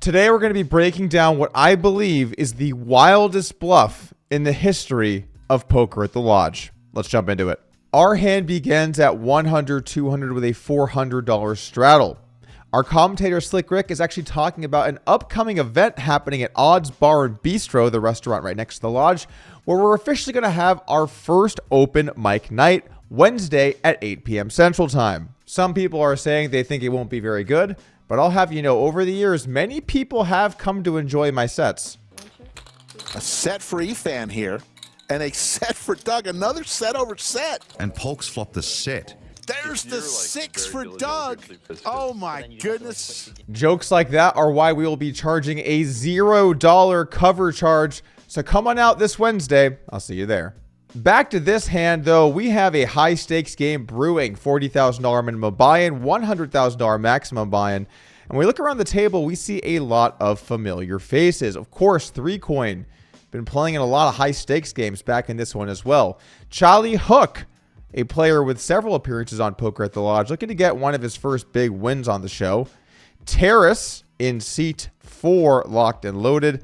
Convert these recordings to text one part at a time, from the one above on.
Today we're going to be breaking down what I believe is the wildest bluff in the history of poker at the Lodge. Let's jump into it. Our hand begins at 100, 200 with a $400 straddle. Our commentator Slick Rick is actually talking about an upcoming event happening at Odds Bar and Bistro, the restaurant right next to the Lodge, where we're officially going to have our first open mic night Wednesday at 8 p.m. Central Time. Some people are saying they think it won't be very good, but I'll have you know, over the years, many people have come to enjoy my sets. A set for E-Fan here, and a set for Doug. Another set over set. And Polk's flopped the set. There's the six for Doug. Oh my goodness. Jokes like that are why we will be charging a $0 cover charge. So come on out this Wednesday. I'll see you there. Back to this hand, though, we have a high stakes game brewing. $40,000 minimum buy-in, $100,000 maximum buy-in. And when we look around the table, we see a lot of familiar faces. Of course, 3Coin. Been playing in a lot of high stakes games back in this one as well. Charlie Hook, a player with several appearances on Poker at the Lodge, looking to get one of his first big wins on the show. Terrace in seat 4, locked and loaded.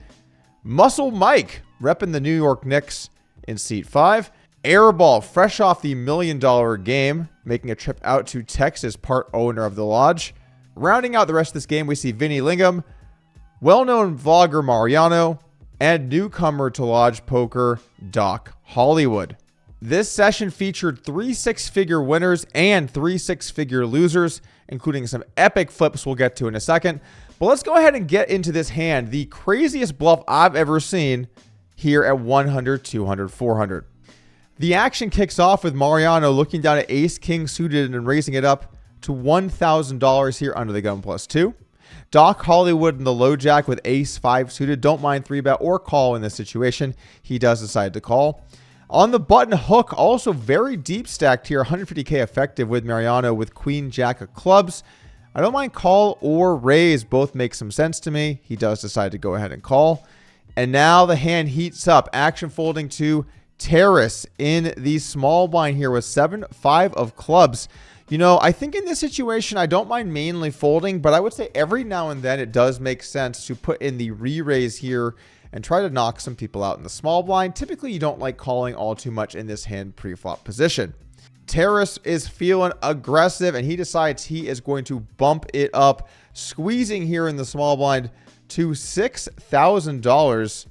Muscle Mike, repping the New York Knicks in seat 5. Airball, fresh off the $1 million game, making a trip out to Texas, part owner of the Lodge. Rounding out the rest of this game, we see Vinny Lingham, well-known vlogger Mariano, and newcomer to Lodge Poker, Doc Hollywood. This session featured 3 six-figure winners and 3 six-figure losers, including some epic flips we'll get to in a second. But let's go ahead and get into this hand, the craziest bluff I've ever seen here at 100, 200, 400. The action kicks off with Mariano looking down at ace-king suited and raising it up to $1,000 here under the gun +2. Doc Hollywood in the low jack with ace-5 suited. Don't mind 3-bet or call in this situation. He does decide to call. On the button, Hook also very deep stacked here, 150k effective with Mariano with queen jack of clubs. I don't mind call or raise. Both make some sense to me. He does decide to go ahead and call. And now the hand heats up. Action folding to Terrace in the small blind here with 7-5 of clubs. You know, I think in this situation, I don't mind mainly folding, but I would say every now and then it does make sense to put in the re-raise here and try to knock some people out in the small blind. Typically, you don't like calling all too much in this hand pre-flop position. Terrace is feeling aggressive, and he decides he is going to bump it up, squeezing here in the small blind to $6,000.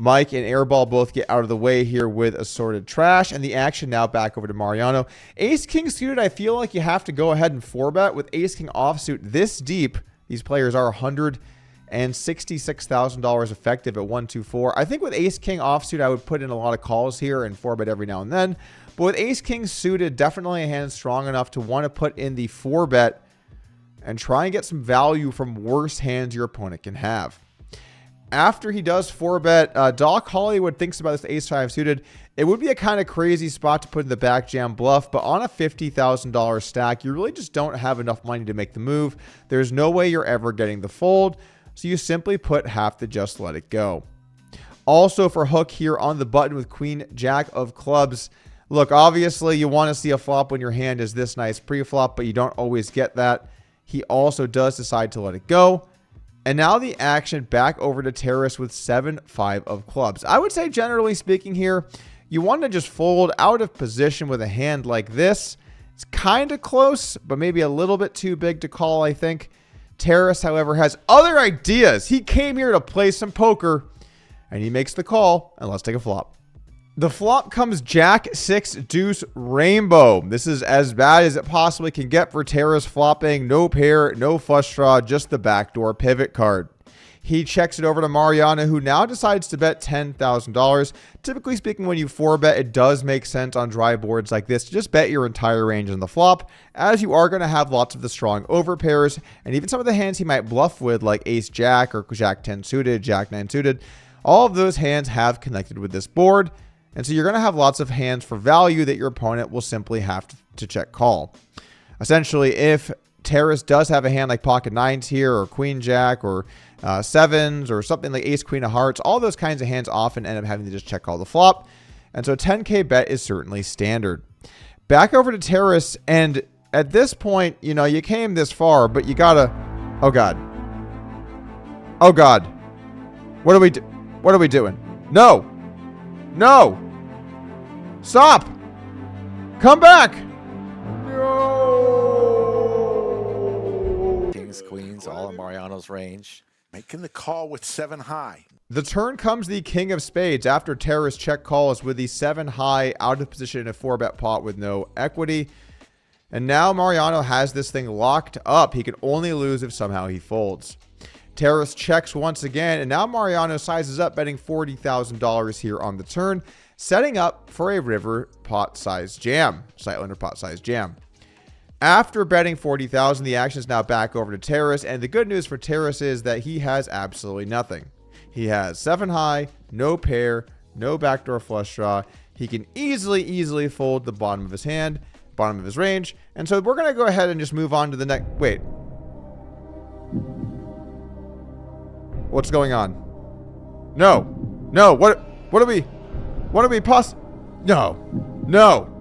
Mike and Airball both get out of the way here with assorted trash, and the action now back over to Mariano. Ace-King suited, I feel like you have to go ahead and 4-bet. With Ace-King offsuit this deep, these players are $166,000 effective at 1-2-4. I think with Ace-King offsuit, I would put in a lot of calls here and 4-bet every now and then. But with Ace-King suited, definitely a hand strong enough to want to put in the 4-bet and try and get some value from worse hands your opponent can have. After he does 4-bet, Doc Hollywood thinks about this ace-5 suited. It would be a kind of crazy spot to put in the back jam bluff, but on a $50,000 stack, you really just don't have enough money to make the move. There's no way you're ever getting the fold, so you simply have to just let it go. Also for Hook here on the button with queen jack of clubs. Look, obviously you want to see a flop when your hand is this nice pre-flop, but you don't always get that. He also does decide to let it go. And now the action back over to Terrace with 7-5 of clubs. I would say, generally speaking here, you want to just fold out of position with a hand like this. It's kind of close, but maybe a little bit too big to call, I think. Terrace, however, has other ideas. He came here to play some poker, and he makes the call, and let's take a flop. The flop comes Jack 6 Deuce Rainbow. This is as bad as it possibly can get for Terrace flopping. No pair, no flush draw, just the backdoor pivot card. He checks it over to Mariano, who now decides to bet $10,000. Typically speaking, when you 4-bet, it does make sense on dry boards like this to just bet your entire range on the flop, as you are going to have lots of the strong overpairs, and even some of the hands he might bluff with, like Ace-Jack or Jack-10 suited, Jack-9 suited. All of those hands have connected with this board. And so you're going to have lots of hands for value that your opponent will simply have to check call. Essentially, if Terrace does have a hand like pocket 9s here, or queen jack, or 7s, or something like ace queen of hearts, all those kinds of hands often end up having to just check call the flop. And so 10k bet is certainly standard. Back over to Terrace, and at this point, you know, you came this far, but you gotta, oh god. Oh God. What are we doing? No. No. Stop. Come back. No. Kings, queens, all in Mariano's range. Making the call with 7 high. The turn comes the king of spades after Terrace check calls with the 7 high out of position in a 4-bet pot with no equity. And now Mariano has this thing locked up. He can only lose if somehow he folds. Terrace checks once again, and now Mariano sizes up, betting $40,000 here on the turn, setting up for a river pot size jam, Sightlander pot size jam. After betting $40,000, the action is now back over to Terrace, and the good news for Terrace is that he has absolutely nothing. He has 7 high, no pair, no backdoor flush draw. He can easily fold the bottom of his hand, bottom of his range, and so we're going to go ahead and just move on to the next. Wait. What's going on? No. What are we No.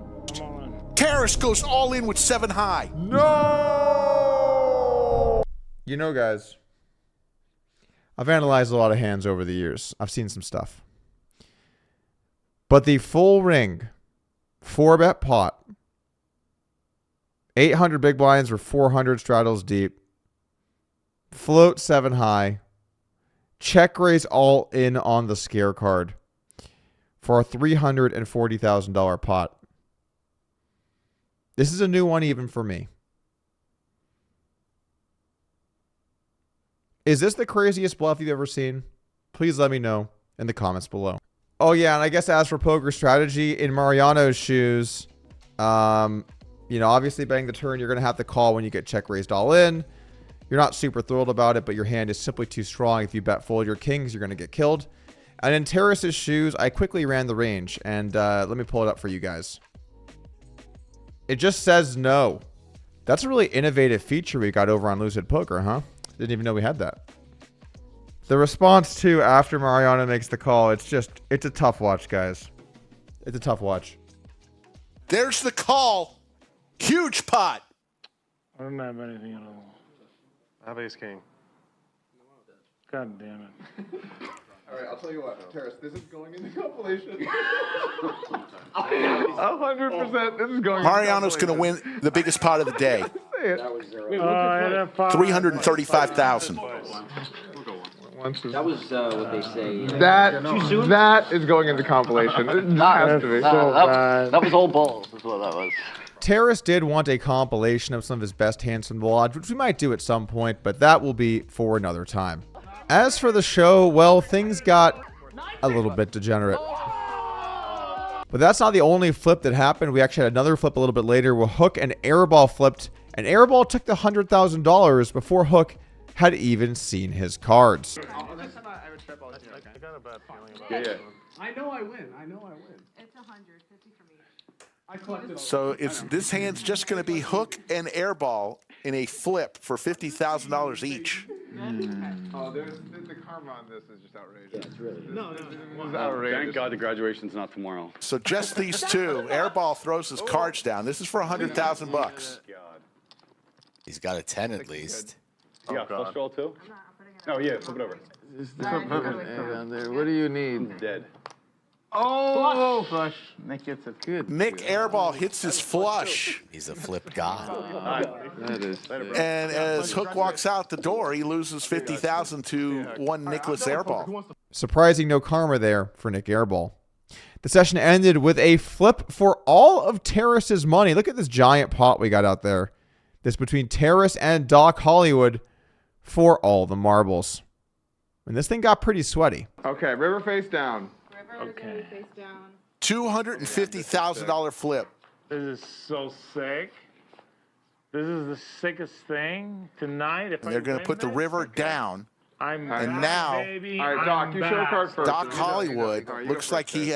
Terrace goes all in with 7 high. No. You know, guys, I've analyzed a lot of hands over the years. I've seen some stuff. But the full ring 4-bet pot, 800 big blinds or 400 straddles deep, float 7 high, check raise all in on the scare card for a $340,000 pot. This is a new one even for me. Is this the craziest bluff you've ever seen? Please let me know in the comments below. Oh yeah, and I guess as for poker strategy, in Mariano's shoes, you know, obviously betting the turn, you're going to have to call when you get check raised all in. You're not super thrilled about it, but your hand is simply too strong. If you bet fold your kings, you're going to get killed. And in Terrace's shoes, I quickly ran the range, and let me pull it up for you guys. It just says no. That's a really innovative feature we got over on Lucid Poker, huh? Didn't even know we had that. The response too after Mariano makes the call, it's a tough watch, guys. It's a tough watch. There's the call. Huge pot. I don't have anything at all. I have ace king. God damn it. All right, I'll tell you what, Terrace, this is going in the compilation. 100%, this is going. Mariano's going to win the biggest pot of the day. $335,000. That was what they say. That is going into compilation. It has to be. That was old balls, is what that was. Terrace did want a compilation of some of his best hands from the lodge, which we might do at some point, but that will be for another time. As for the show, well, things got a little bit degenerate. But that's not the only flip that happened. We actually had another flip a little bit later where Hook and Airball flipped, and Airball took the $100,000 before Hook had even seen his cards. I got a bad feeling about it. I know I win. It's 150 for me. I collected. So this hand's just going to be Hook and Airball in a flip for $50,000 each. Oh, the karma on this is just outrageous. Yeah, it's really. This is outrageous. Thank God the graduation's not tomorrow. So just these two. Airball throws his cards down. This is for $100,000. He's got a 10 at least. You got flush draw too? Oh yeah, flip it over. What do you need? Dead. Oh, flush. Nick gets it. Good. Nick Airball hits his flush. He's a flip god. That is. And as Hook walks out the door, he loses $50,000 to one Nicholas Airball. Surprising no karma there for Nik Airball. The session ended with a flip for all of Terrace's money. Look at this giant pot we got out there. This between Terrace and Doc Hollywood for all the marbles. And this thing got pretty sweaty. Okay, river face down. Okay. Face down. $250,000 flip. This is so sick. This is the sickest thing tonight. If And they're going to put the river down. I'm And back, now- baby. All right, Doc, I'm you show a back. card first. Doc Hollywood looks like he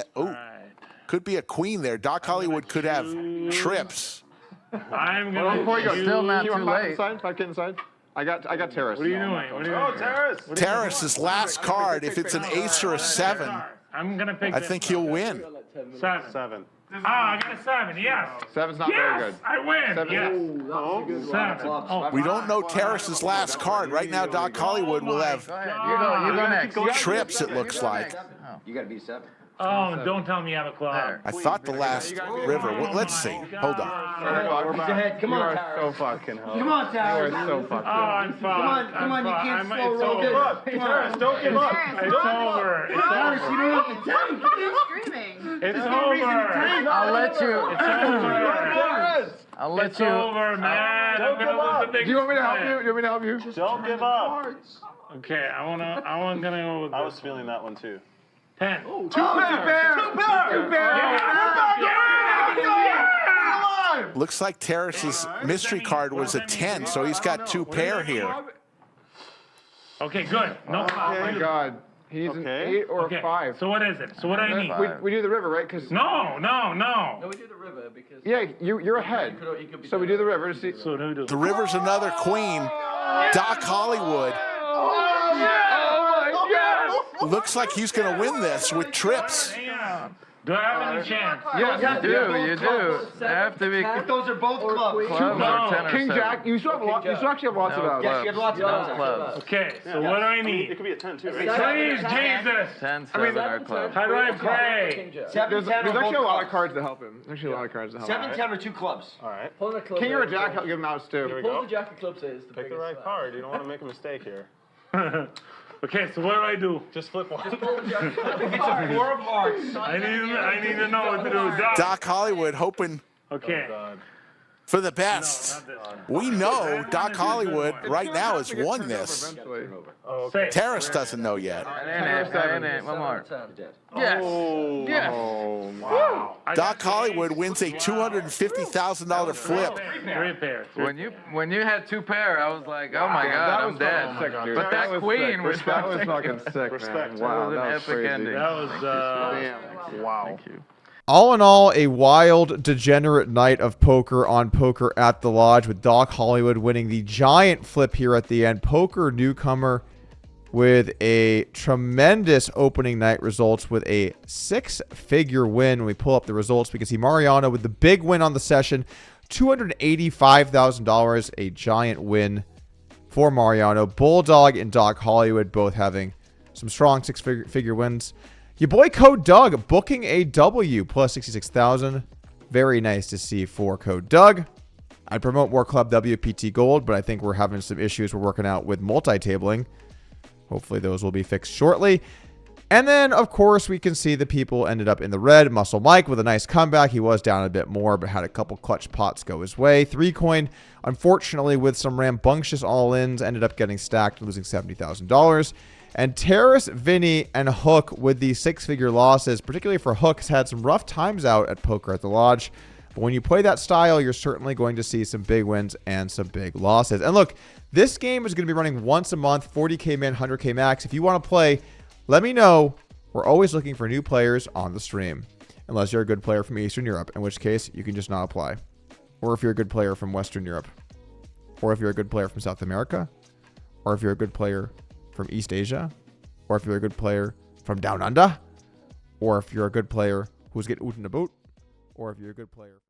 could be a queen there. Doc Hollywood could have trips. I'm Well, gonna before you go, still not you too late. Back inside. I got Terrace. What are you doing? What are you doing? Terrace. Terrace's last card, if it's an ace or a 7, I'm gonna pick I this think one. he'll win. 7. 7. I got a 7. Yes. 7's not Yes, very good. I win. Seven. Yes. 7. Oh, We don't know Terrace's last card. Right now, Doc Hollywood will have You go next. trips, it looks like. You gotta be 7. Oh, don't tell me you have a club. I thought the last river. Well, let's see. Hold on. Come on, You are Tara. so fucking hell. Come on, Tara. You are so fucking Oh, I'm fine. Come on, you can't slow It's roll over. this. Come on. Don't give up. It's over. It's Tara, over. you don't have to tank. Keep screaming. It's over. I'll let you. It's over. I'll let It's you. over, man. I'm gonna lose the big Do you want me to help you? split. Do you want me to help you? Don't give up. Okay, I'm gonna go with I was feeling that one too. 10. Two pair. Looks like Terrace's mystery card was a 10, so he's got 2 pair here. Okay, good. No Oh problem. my God. He's an 8 or Okay, a 5. so what is it? So what do I need? We do the river, right? Because No. we do the river because. yeah, you're ahead. So we do the river to see. So what do we do? The river's another queen. Doc Hollywood looks like he's going to win this with trips. Damn. Do I have any chance? Yes, you do. After we If those are both clubs. clubs No. or 10 or King 7. Jack, you still have lots. You still actually have lots of Yes, you have lots of those. clubs. Okay, so what do I It need? could be a 10 too, right? Please, Jesus. 10, 7 are clubs. How do I pray? 7, 10 There's are actually a both lot of clubs. cards to help him. There's actually a lot of cards to help him. 7, 10 are 2 clubs. All right. King or a jack, I'll give him outs too. Go. The jack of clubs is the Pick the biggest right card. You don't want to make a mistake here. Okay, so what do I do? Just flip one. If it's a 4 of hearts. I need to know what to do. Doc Hollywood hoping Okay. for the best. We know Doc Hollywood right now has won this. Eventually. Say. Terrace doesn't know yet. One more. Yes. Yes. Oh, Wow. Doc Hollywood wins a $250,000 flip. 3 pairs. When you had 2 pair, I was like, oh my God, I'm dead. But that queen was fucking sick, Respect. man. Wow, that was That crazy. was Damn. Wow. Thank you. All in all, a wild, degenerate night of poker on Poker at the Lodge, with Doc Hollywood winning the giant flip here at the end. Poker newcomer with a tremendous opening night results with a 6-figure win. When we pull up the results, we can see Mariano with the big win on the session, $285,000, a giant win for Mariano. Bulldog and Doc Hollywood both having some strong 6-figure wins. Your boy Code Doug booking a W plus 66,000. Very nice to see for Code Doug. I'd promote more Club WPT Gold, but I think we're having some issues we're working out with multi-tabling. Hopefully those will be fixed shortly. And then, of course, we can see the people ended up in the red. Muscle Mike with a nice comeback. He was down a bit more, but had a couple clutch pots go his way. 3Coin, unfortunately, with some rambunctious all-ins, ended up getting stacked, losing $70,000. And Terrace, Vinny, and Hook with the 6-figure losses, particularly for Hook, has had some rough times out at Poker at the Lodge. But when you play that style, you're certainly going to see some big wins and some big losses. And look, this game is going to be running once a month, 40K min, 100K max. If you want to play, let me know. We're always looking for new players on the stream. Unless you're a good player from Eastern Europe, in which case you can just not apply. Or if you're a good player from Western Europe. Or if you're a good player from South America. Or if you're a good player from East Asia. Or if you're a good player from Down Under. Or if you're a good player who's getting oot in the boot. Or if you're a good player